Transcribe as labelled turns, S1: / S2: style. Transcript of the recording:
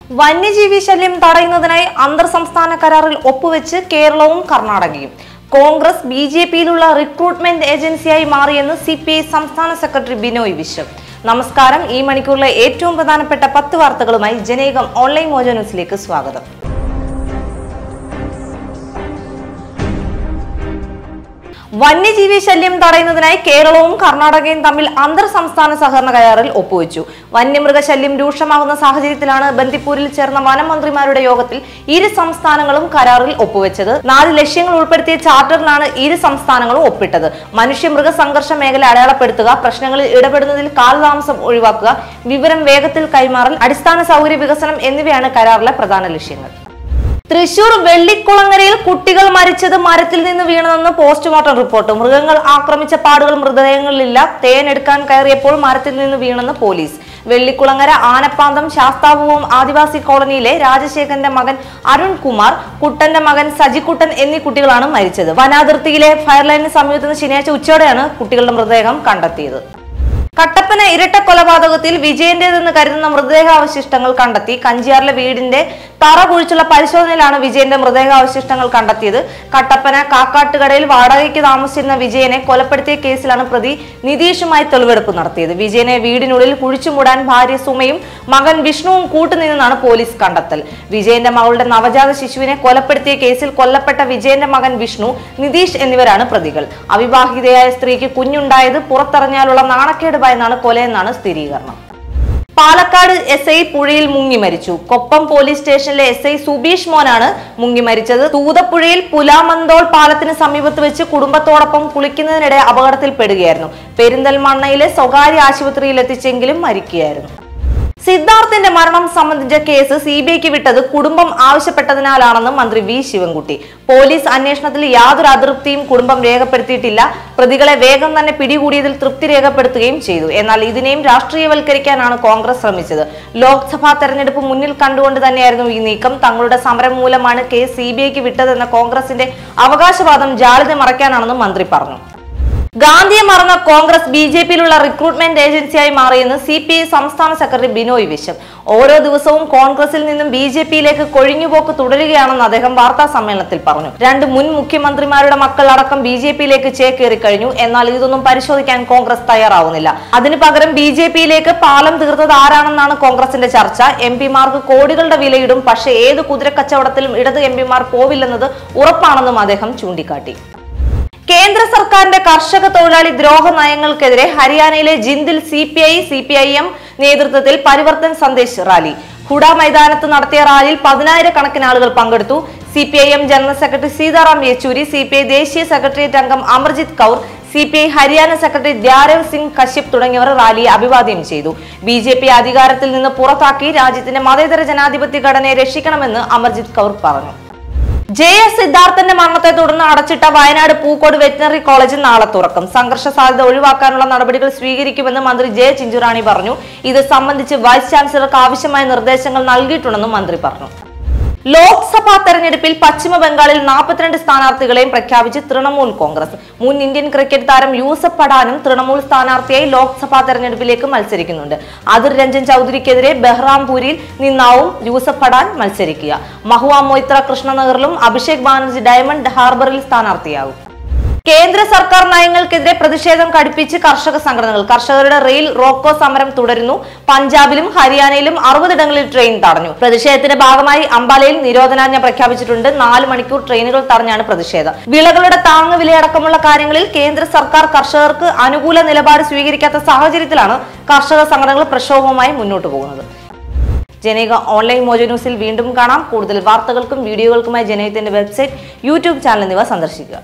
S1: വന്യജീവി ശല്യം തടയുന്നതിനായി അന്തർ സംസ്ഥാന കരാറിൽ ഒപ്പുവെച്ച് കേരളവും കർണാടകയും. കോൺഗ്രസ് ബിജെപിയിലുള്ള റിക്രൂട്ട്മെന്റ് ഏജൻസിയായി മാറിയെന്ന് സിപിഐ സംസ്ഥാന സെക്രട്ടറി ബിനോയ് വിശ്വം. നമസ്കാരം. ഈ മണിക്കൂറിലെ ഏറ്റവും പ്രധാനപ്പെട്ട 10 വാർത്തകളുമായി ജനേകം ഓൺലൈൻ മോജോ ന്യൂസിലേക്ക് സ്വാഗതം. വന്യജീവി ശല്യം തടയുന്നതിനായി കേരളവും കർണാടകയും തമ്മിൽ അന്തർ സംസ്ഥാന സഹകരണ കരാറിൽ ഒപ്പുവെച്ചു. വന്യമൃഗശല്യം രൂക്ഷമാകുന്ന സാഹചര്യത്തിലാണ് ബന്ദിപ്പൂരിൽ ചേർന്ന വനമന്ത്രിമാരുടെ യോഗത്തിൽ ഇരു സംസ്ഥാനങ്ങളും കരാറിൽ ഒപ്പുവെച്ചത്. 4 ലക്ഷ്യങ്ങൾ ഉൾപ്പെടുത്തിയ ചാർട്ടറിലാണ് ഇരു സംസ്ഥാനങ്ങളും ഒപ്പിട്ടത്. മനുഷ്യമൃഗ സംഘർഷ മേഖല അടയാളപ്പെടുത്തുക, പ്രശ്നങ്ങളിൽ ഇടപെടുന്നതിൽ കാലതാമസം ഒഴിവാക്കുക, വിവരം വേഗത്തിൽ കൈമാറൽ, അടിസ്ഥാന സൗകര്യ വികസനം എന്നിവയാണ് കരാറിലെ പ്രധാന ലക്ഷ്യങ്ങൾ. തൃശൂർ വെള്ളിക്കുളങ്ങരയിൽ കുട്ടികൾ മരിച്ചത് മരത്തിൽ നിന്ന് വീണതെന്ന് പോസ്റ്റ്മോർട്ടം റിപ്പോർട്ട്. മൃഗങ്ങൾ ആക്രമിച്ച പാടുകൾ മൃതദേഹങ്ങളിലില്ല. തേനെടുക്കാൻ കയറിയപ്പോൾ മരത്തിൽ നിന്ന് വീണെന്ന് പോലീസ്. വെള്ളിക്കുളങ്ങര ആനപ്പാന്തം ശാസ്താപൂവം ആദിവാസി കോളനിയിലെ രാജശേഖരന്റെ മകൻ അരുൺകുമാർ, കുട്ടന്റെ മകൻ സജിക്കുട്ടൻ എന്നീ കുട്ടികളാണ് മരിച്ചത്. വനാതിർത്തിയിലെ ഫയർലൈനിന് സമീപത്ത് ശനിയാഴ്ച ഉച്ചയോടെയാണ് കുട്ടികളുടെ മൃതദേഹം കണ്ടെത്തിയത്. കട്ടപ്പന ഇരട്ട കൊലപാതകത്തിൽ വിജയന്റേതെന്ന് കരുതുന്ന മൃതദേഹാവശിഷ്ടങ്ങൾ കണ്ടെത്തി. കഞ്ചിയാറിലെ വീടിന്റെ തറ കുഴിച്ചുള്ള പരിശോധനയിലാണ് വിജയന്റെ മൃതദേഹാവശിഷ്ടങ്ങൾ കണ്ടെത്തിയത്. കട്ടപ്പന കാക്കാട്ടുകടയിൽ വാടകയ്ക്ക് താമസിച്ചിരുന്ന വിജയനെ കൊലപ്പെടുത്തിയ കേസിലാണ് പ്രതി നിതീഷുമായി തെളിവെടുപ്പ് നടത്തിയത്. വിജയനെ വീടിനുള്ളിൽ കുഴിച്ചുമൂടാൻ ഭാര്യ സുമയും മകൻ വിഷ്ണുവും കൂട്ടുനിന്നാണ് പോലീസ് കണ്ടെത്തൽ. വിജയന്റെ മകളുടെ നവജാത ശിശുവിനെ കൊലപ്പെടുത്തിയ കേസിൽ കൊല്ലപ്പെട്ട വിജയന്റെ മകൻ വിഷ്ണു, നിതീഷ് എന്നിവരാണ് പ്രതികൾ. അവിവാഹിതയായ സ്ത്രീക്ക് കുഞ്ഞുണ്ടായത് പുറത്തറിഞ്ഞാലുള്ള നാണക്കേട് എന്നാണ് കൊലയെന്നാണ് സ്ഥിരീകരണം. പാലക്കാട് SI പുഴയിൽ മുങ്ങി മരിച്ചു. കൊപ്പം പോലീസ് സ്റ്റേഷനിലെ SI സുബീഷ് മോനാണ് മുങ്ങി മരിച്ചത്. തൂതപ്പുഴയിൽ പുലാമന്തോൾ പാലത്തിന് സമീപത്ത് വെച്ച് കുടുംബത്തോടൊപ്പം കുളിക്കുന്നതിനിടെ അപകടത്തിൽപ്പെടുകയായിരുന്നു. പെരിന്തൽമണ്ണയിലെ സ്വകാര്യ ആശുപത്രിയിൽ എത്തിച്ചെങ്കിലും മരിക്കുകയായിരുന്നു. സിദ്ധാർത്ഥിന്റെ മരണം സംബന്ധിച്ച കേസ് CBIക്ക് വിട്ടത് കുടുംബം ആവശ്യപ്പെട്ടതിനാലാണെന്ന് മന്ത്രി V ശിവൻകുട്ടി. പോലീസ് അന്വേഷണത്തിൽ യാതൊരു അതൃപ്തിയും കുടുംബം രേഖപ്പെടുത്തിയിട്ടില്ല. പ്രതികളെ വേഗം തന്നെ പിടികൂടിയതിൽ തൃപ്തി രേഖപ്പെടുത്തുകയും ചെയ്തു. എന്നാൽ ഇതിനെയും രാഷ്ട്രീയവൽക്കരിക്കാനാണ് കോൺഗ്രസ് ശ്രമിച്ചത്. ലോക്സഭാ തെരഞ്ഞെടുപ്പ് മുന്നിൽ കണ്ടുകൊണ്ട് തന്നെയായിരുന്നു ഈ നീക്കം. തങ്ങളുടെ സമരം മൂലമാണ് കേസ് CBIക്ക് വിട്ടതെന്ന കോൺഗ്രസിന്റെ അവകാശവാദം ജാള്യത മറയ്ക്കാനാണെന്ന് മന്ത്രി പറഞ്ഞു. ഗാന്ധിയെ മറന്ന കോൺഗ്രസ് BJPയിലുള്ള റിക്രൂട്ട്മെന്റ് ഏജൻസിയായി മാറിയെന്ന് CPI സംസ്ഥാന സെക്രട്ടറി ബിനോയ് വിശ്വം. ഓരോ ദിവസവും കോൺഗ്രസിൽ നിന്നും BJPയിലേക്ക് കൊഴിഞ്ഞുപോക്ക് തുടരുകയാണെന്ന് അദ്ദേഹം വാർത്താ സമ്മേളനത്തിൽ പറഞ്ഞു. 2 മുൻ മുഖ്യമന്ത്രിമാരുടെ മക്കൾ അടക്കം BJPയിലേക്ക് ചേക്കേറി കഴിഞ്ഞു. എന്നാൽ ഇതൊന്നും പരിശോധിക്കാൻ കോൺഗ്രസ് തയ്യാറാവുന്നില്ല. അതിനു പകരം BJPയിലേക്ക് പാലം തീർത്തത് ആരാണെന്നാണ് കോൺഗ്രസിന്റെ ചർച്ച. MP മാർക്ക് കോടികളുടെ വിലയിടും, പക്ഷേ ഏത് കുതിരക്കച്ചവടത്തിലും ഇടത് MP പോവില്ലെന്നത് ഉറപ്പാണെന്നും അദ്ദേഹം ചൂണ്ടിക്കാട്ടി. കേന്ദ്ര സർക്കാരിന്റെ കർഷക തൊഴിലാളി ദ്രോഹ നയങ്ങൾക്കെതിരെ ഹരിയാനയിലെ ജിന്ദിൽ CPI-CPIM നേതൃത്വത്തിൽ പരിവർത്തൻ സന്ദേശ് റാലി. ഹുഡ മൈതാനത്ത് നടത്തിയ റാലിയിൽ 10,000-കണക്കിന് ആളുകൾ പങ്കെടുത്തു. CPIM general secretary Sitaram Yechury, CPI ദേശീയ സെക്രട്ടേറിയറ്റ് അംഗം അമർജിത് കൗർ, CPI ഹരിയാന സെക്രട്ടറി ദ്യാരവ് സിംഗ് കശ്യപ് തുടങ്ങിയവർ റാലിയെ അഭിവാദ്യം ചെയ്തു. BJP അധികാരത്തിൽ നിന്ന് പുറത്താക്കി രാജ്യത്തിന്റെ മതേതര ജനാധിപത്യ ഘടനയെ രക്ഷിക്കണമെന്ന് അമർജിത് കൗർ പറഞ്ഞു. JS സിദ്ധാർത്ഥന്റെ മരണത്തെ തുടർന്ന് അടച്ചിട്ട വയനാട് പൂക്കോട് വെറ്റിനറി കോളേജിൽ നാളെ തുറക്കും. സംഘർഷ സാധ്യത ഒഴിവാക്കാനുള്ള നടപടികൾ സ്വീകരിക്കുമെന്ന് മന്ത്രി J ചിഞ്ചുറാണി പറഞ്ഞു. ഇത് സംബന്ധിച്ച് വൈസ് ചാൻസലർക്ക് ആവശ്യമായ നിർദ്ദേശങ്ങൾ നൽകിയിട്ടുണ്ടെന്നും മന്ത്രി പറഞ്ഞു. ലോക്സഭാ തെരഞ്ഞെടുപ്പിൽ പശ്ചിമ ബംഗാളിൽ 42 സ്ഥാനാർത്ഥികളെയും പ്രഖ്യാപിച്ച് തൃണമൂൽ കോൺഗ്രസ്. മുൻ ഇന്ത്യൻ ക്രിക്കറ്റ് താരം യൂസഫ് പഠാനും തൃണമൂൽ സ്ഥാനാർത്ഥിയായി ലോക്സഭാ തെരഞ്ഞെടുപ്പിലേക്ക് മത്സരിക്കുന്നുണ്ട്. അതിർ രഞ്ജൻ ചൌധരിക്കെതിരെ ബഹ്റാംപൂരിൽ നിന്നാവും യൂസഫ് പഠാൻ മത്സരിക്കുക. മഹുവ മൊയ്ത്ര കൃഷ്ണനഗറിലും അഭിഷേക് ബാനർജി ഡയമണ്ട് ഹാർബറിൽ സ്ഥാനാർത്ഥിയാകും. കേന്ദ്ര സർക്കാർ നയങ്ങൾക്കെതിരെ പ്രതിഷേധം കടുപ്പിച്ച് കർഷക സംഘടനകൾ. കർഷകരുടെ റെയിൽ റോക്കോ സമരം തുടരുന്നു. പഞ്ചാബിലും ഹരിയാനയിലും 60 ഇടങ്ങളിൽ ട്രെയിൻ തടഞ്ഞു. പ്രതിഷേധത്തിന്റെ ഭാഗമായി അംബാലയിൽ നിരോധനാജ്ഞ പ്രഖ്യാപിച്ചിട്ടുണ്ട്. 4 മണിക്കൂർ ട്രെയിനുകൾ തടഞ്ഞാണ് പ്രതിഷേധം. വിളകളുടെ താങ്ങുവിലയടക്കമുള്ള കാര്യങ്ങളിൽ കേന്ദ്ര സർക്കാർ കർഷകർക്ക് അനുകൂല നിലപാട് സ്വീകരിക്കാത്ത സാഹചര്യത്തിലാണ് കർഷക സംഘടനകൾ പ്രക്ഷോഭവുമായി മുന്നോട്ട് പോകുന്നത്. ജനേക ഓൺലൈൻ മോജോ ന്യൂസിൽ വീണ്ടും കാണാം. കൂടുതൽ വാർത്തകൾക്കും വീഡിയോകൾക്കുമായി ജനേകത്തിന്റെ വെബ്സൈറ്റ്, YouTube ചാനൽ എന്നിവ സന്ദർശിക്കുക.